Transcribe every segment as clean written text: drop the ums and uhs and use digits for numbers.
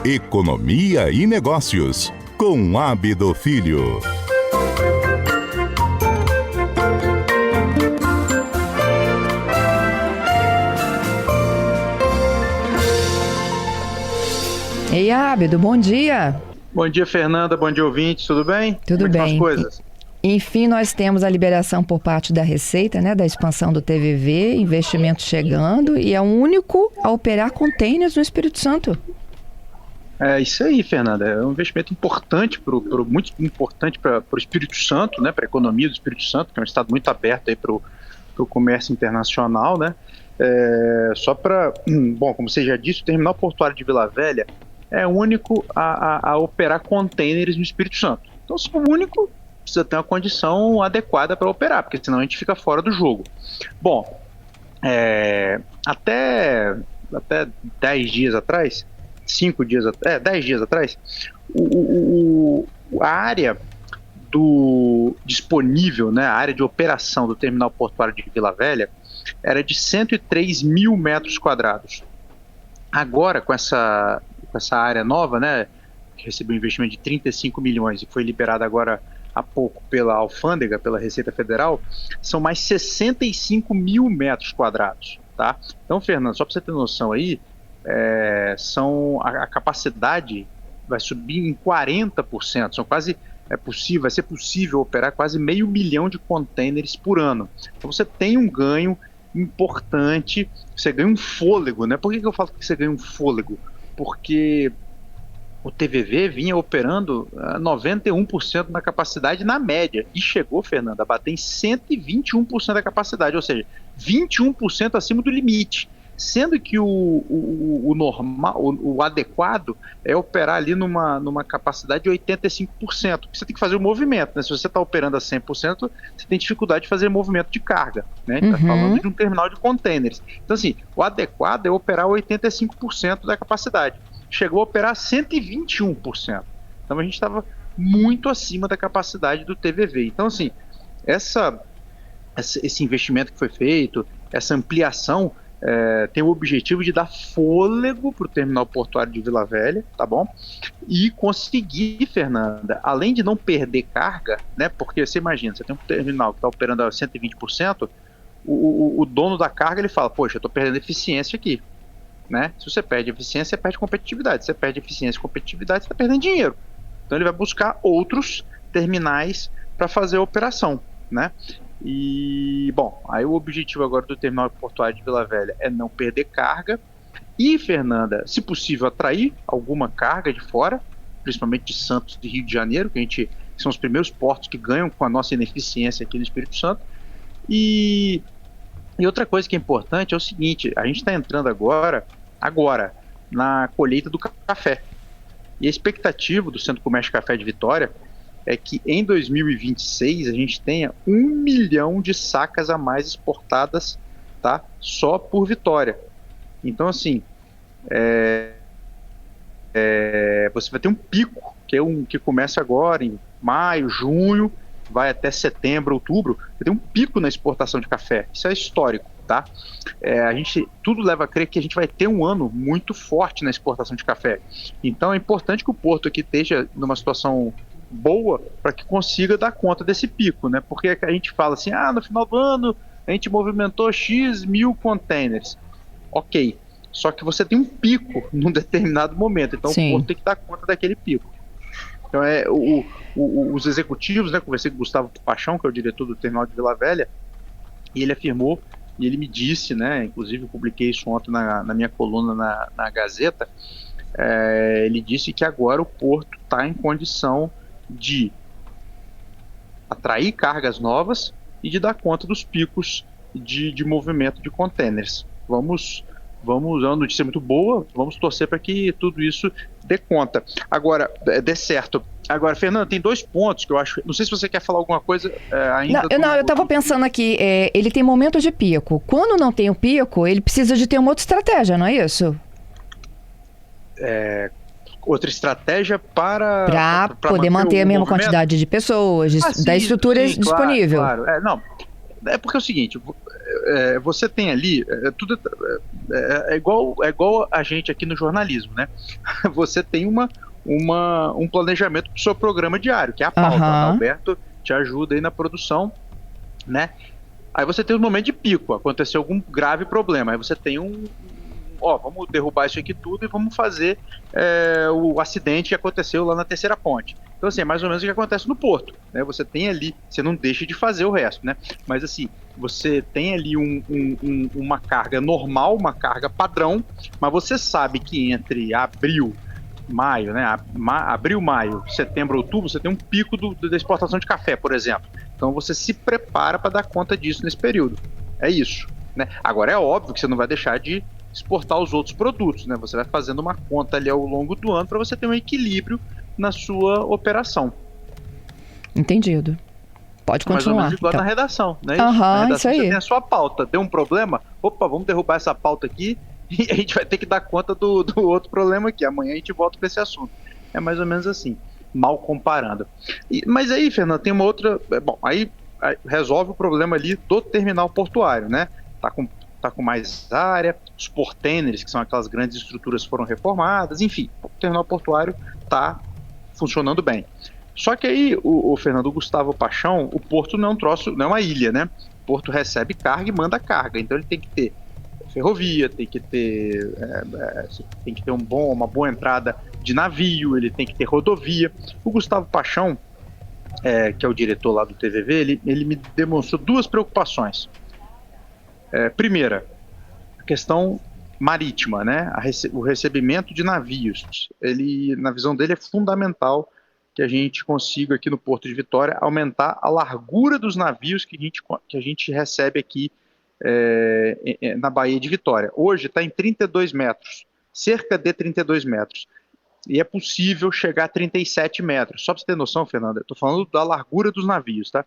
Economia e Negócios, com Ábido Filho. Ei, Ábido, bom dia. Bom dia, Fernanda. Bom dia, ouvintes. Tudo bem? Tudo bem. Como as coisas? Enfim, nós temos a liberação por parte da Receita, né, da expansão do TVV, investimento chegando, e é o único a operar containers no Espírito Santo. É isso aí, Fernanda. É um investimento importante, muito importante para o Espírito Santo, né, para a economia do Espírito Santo, que é um estado muito aberto para o comércio internacional, né? Bom, como você já disse, o terminal portuário de Vila Velha é o único a operar containers no Espírito Santo. Então, se o único, precisa ter uma condição adequada para operar, porque senão a gente fica fora do jogo. Bom, até 10 dias atrás, 10 dias atrás, a área disponível, né, a área de operação do terminal portuário de Vila Velha era de 103 mil metros quadrados. Agora, com essa área nova, né, que recebeu um investimento de 35 milhões e foi liberada agora há pouco pela alfândega, pela Receita Federal, são mais 65 mil metros quadrados, tá? Então, Fernando, só para você ter noção aí, a capacidade vai subir em 40%, vai ser possível operar quase 500 mil de containers por ano. Então você tem um ganho importante, você ganha um fôlego, né? Por que eu falo que você ganha um fôlego? Porque o TVV vinha operando 91% da capacidade na média e chegou, Fernanda, a bater em 121% da capacidade, ou seja, 21% acima do limite, sendo que o normal, o adequado é operar ali numa capacidade de 85%, porque você tem que fazer o movimento, né? Se você está operando a 100%, você tem dificuldade de fazer movimento de carga, né? Está falando de um terminal de containers. Então, assim, o adequado é operar 85% da capacidade. Chegou a operar 121%. Então a gente estava muito acima da capacidade do TVV. Então, assim, esse investimento que foi feito, essa ampliação, tem o objetivo de dar fôlego para o terminal portuário de Vila Velha, tá bom? E conseguir, Fernanda, além de não perder carga, né? Porque você imagina, você tem um terminal que está operando a 120%, o dono da carga ele fala, poxa, eu estou perdendo eficiência aqui. Né? Se você perde eficiência, você perde competitividade. Se você perde eficiência e competitividade, você está perdendo dinheiro. Então ele vai buscar outros terminais para fazer a operação, né? E, bom, aí o objetivo agora do terminal portuário de Vila Velha é não perder carga e, Fernanda, se possível, atrair alguma carga de fora, principalmente de Santos e Rio de Janeiro, que são os primeiros portos que ganham com a nossa ineficiência aqui no Espírito Santo. E outra coisa que é importante é o seguinte, a gente está entrando agora na colheita do café. E a expectativa do Centro Comércio Café de Vitória é que em 2026 a gente tenha 1 milhão de sacas a mais exportadas, tá? Só por Vitória. Então, assim, você vai ter um pico, que começa agora em maio, junho, vai até setembro, outubro, tem um pico na exportação de café. Isso é histórico, tá? Tudo leva a crer que a gente vai ter um ano muito forte na exportação de café. Então é importante que o porto aqui esteja numa situação boa para que consiga dar conta desse pico, né? Porque a gente fala assim, no final do ano a gente movimentou X mil containers. Ok, só que você tem um pico num determinado momento, então Sim. O porto tem que dar conta daquele pico. Então os executivos, né, conversei com o Gustavo Paixão, que é o diretor do terminal de Vila Velha, e ele afirmou, e ele me disse, né, inclusive eu publiquei isso ontem na minha coluna na Gazeta, ele disse que agora o porto está em condição de atrair cargas novas e de dar conta dos picos de movimento de containers. É uma notícia muito boa, vamos torcer para que tudo isso dê conta. Agora, dê certo. Agora, Fernanda, tem 2 pontos que eu acho... Não sei se você quer falar alguma coisa ainda... Não, eu estava pensando aqui, ele tem momentos de pico. Quando não tem o pico, ele precisa de ter uma outra estratégia, não é isso? Outra estratégia para poder manter a mesma quantidade de pessoas, da estrutura disponível. Claro. Não, é porque é o seguinte, você tem ali, é igual a gente aqui no jornalismo, né? Você tem um planejamento do seu programa diário, que é a pauta. Aham. O Alberto te ajuda aí na produção, né? Aí você tem um momento de pico, aconteceu algum grave problema, aí você tem vamos derrubar isso aqui tudo e vamos fazer o acidente que aconteceu lá na terceira ponte. Então, assim, é mais ou menos o que acontece no porto, né? Você tem ali, você não deixa de fazer o resto, né? Mas, assim, você tem ali uma carga normal, uma carga padrão, mas você sabe que entre abril, maio, né? Abril, maio, setembro, outubro, você tem um pico da exportação de café, por exemplo. Então, você se prepara para dar conta disso nesse período. É isso, né? Agora, é óbvio que você não vai deixar de exportar os outros produtos, né? Você vai fazendo uma conta ali ao longo do ano para você ter um equilíbrio na sua operação. Entendido. Pode continuar. Mais ou menos igual então. na redação, né? Aham, na redação isso aí. você tem a sua pauta, deu um problema, opa, vamos derrubar essa pauta aqui e a gente vai ter que dar conta do outro problema aqui. Amanhã a gente volta para esse assunto. É mais ou menos assim, mal comparando. Mas aí, Fernando, tem uma outra... Bom, aí resolve o problema ali do terminal portuário, né? Tá com mais área, os portainers, que são aquelas grandes estruturas, foram reformadas, enfim, o terminal portuário está funcionando bem. Só que aí, o Fernando Gustavo Paixão, o porto não é um troço, não é uma ilha, né? O porto recebe carga e manda carga, então ele tem que ter ferrovia, tem que ter uma boa entrada de navio, ele tem que ter rodovia. O Gustavo Paixão, que é o diretor lá do TVV, ele me demonstrou duas preocupações. Primeira, a questão marítima, né? O recebimento de navios. Na visão dele, é fundamental que a gente consiga aqui no Porto de Vitória aumentar a largura dos navios que a gente recebe aqui na Baía de Vitória. Hoje está em 32 metros, cerca de 32 metros. E é possível chegar a 37 metros. Só para você ter noção, Fernanda, eu estou falando da largura dos navios, tá?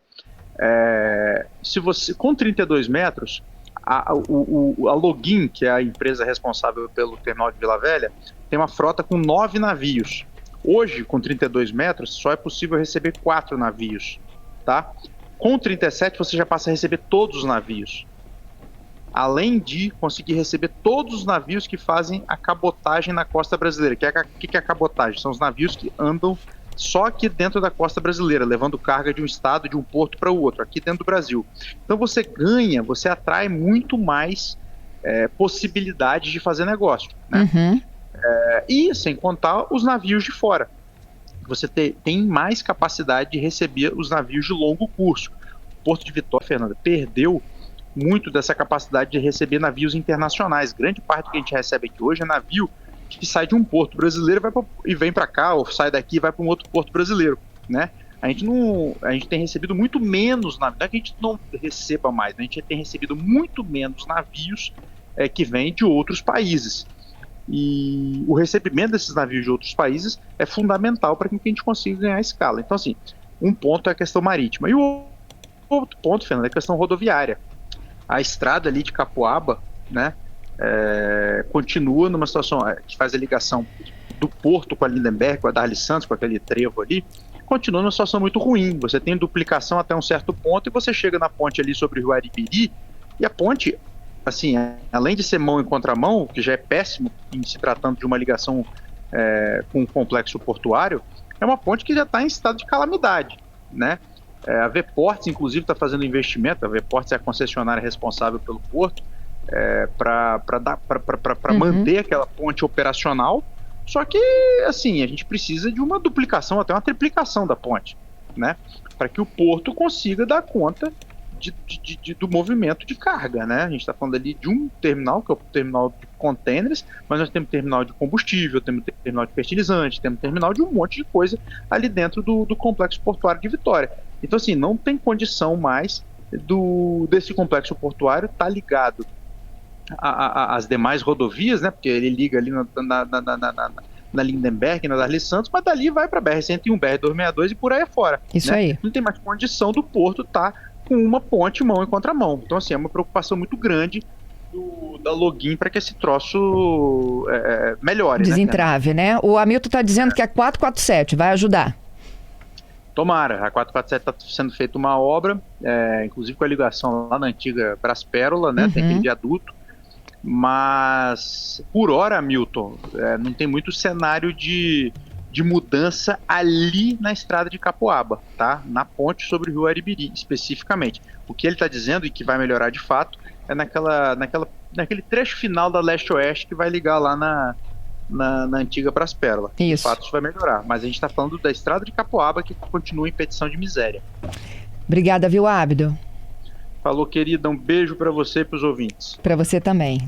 Com 32 metros, a Login, que é a empresa responsável pelo terminal de Vila Velha, tem uma frota com 9 navios. Hoje, com 32 metros, só é possível receber 4 navios, tá? Com 37, você já passa a receber todos os navios. Além de conseguir receber todos os navios que fazem a cabotagem na costa brasileira. O que é a cabotagem? São os navios que andam só aqui dentro da costa brasileira, levando carga de um estado, de um porto para o outro, aqui dentro do Brasil. Então você atrai muito mais possibilidades de fazer negócio, né? Uhum. E sem contar os navios de fora. Você tem mais capacidade de receber os navios de longo curso. O Porto de Vitória, Fernanda, perdeu muito dessa capacidade de receber navios internacionais. Grande parte do que a gente recebe aqui hoje é navio que sai de um porto brasileiro e vem para cá, ou sai daqui e vai para um outro porto brasileiro, né? A gente tem recebido muito menos navios, não é que a gente não receba mais, né? A gente tem recebido muito menos navios que vêm de outros países. E o recebimento desses navios de outros países é fundamental para que a gente consiga ganhar escala. Então, assim, um ponto é a questão marítima. E o outro ponto, Fernando, é a questão rodoviária. A estrada ali de Capoaba, né, continua numa situação que faz a ligação do porto com a Lindenberg, com a Darli Santos, com aquele trevo ali, continua numa situação muito ruim. Você tem duplicação até um certo ponto e você chega na ponte ali sobre o Rio Aribiri e a ponte, assim, além de ser mão em contramão, que já é péssimo em se tratando de uma ligação com um complexo portuário, é uma ponte que já está em estado de calamidade, né? A Vports, inclusive, está fazendo investimento. A Vports é a concessionária responsável pelo porto para manter aquela ponte operacional. Só que, assim, a gente precisa de uma duplicação, até uma triplicação da ponte, né? Para que o porto consiga dar conta do movimento de carga, né? A gente está falando ali de um terminal, que é o terminal de containers, mas nós temos terminal de combustível, temos terminal de fertilizante, temos terminal de um monte de coisa ali dentro do complexo portuário de Vitória. Então, assim, não tem condição mais desse complexo portuário estar ligado às demais rodovias, né? Porque ele liga ali na Lindenberg, na Darli Santos, mas dali vai para a BR-101, BR-262 e por aí afora. Isso, né? aí. Não tem mais condição do porto estar com uma ponte mão em contramão. Então, assim, é uma preocupação muito grande da Login para que esse troço melhore. Desentrave, né? O Hamilton está dizendo que a 447 vai ajudar. Tomara. A 447 está sendo feita uma obra, inclusive com a ligação lá na antiga Braspérola, né? Tem aquele viaduto. Mas, por hora, Milton, não tem muito cenário de mudança ali na estrada de Capoaba, tá? Na ponte sobre o Rio Aribiri, especificamente. O que ele está dizendo e que vai melhorar de fato é naquele trecho final da leste-oeste que vai ligar lá na antiga Pras Pérola. Isso. De fato, isso vai melhorar. Mas a gente está falando da estrada de Capoaba, que continua em petição de miséria. Obrigada, viu, Abdo? Falou, querida. Um beijo para você e para os ouvintes. Para você também.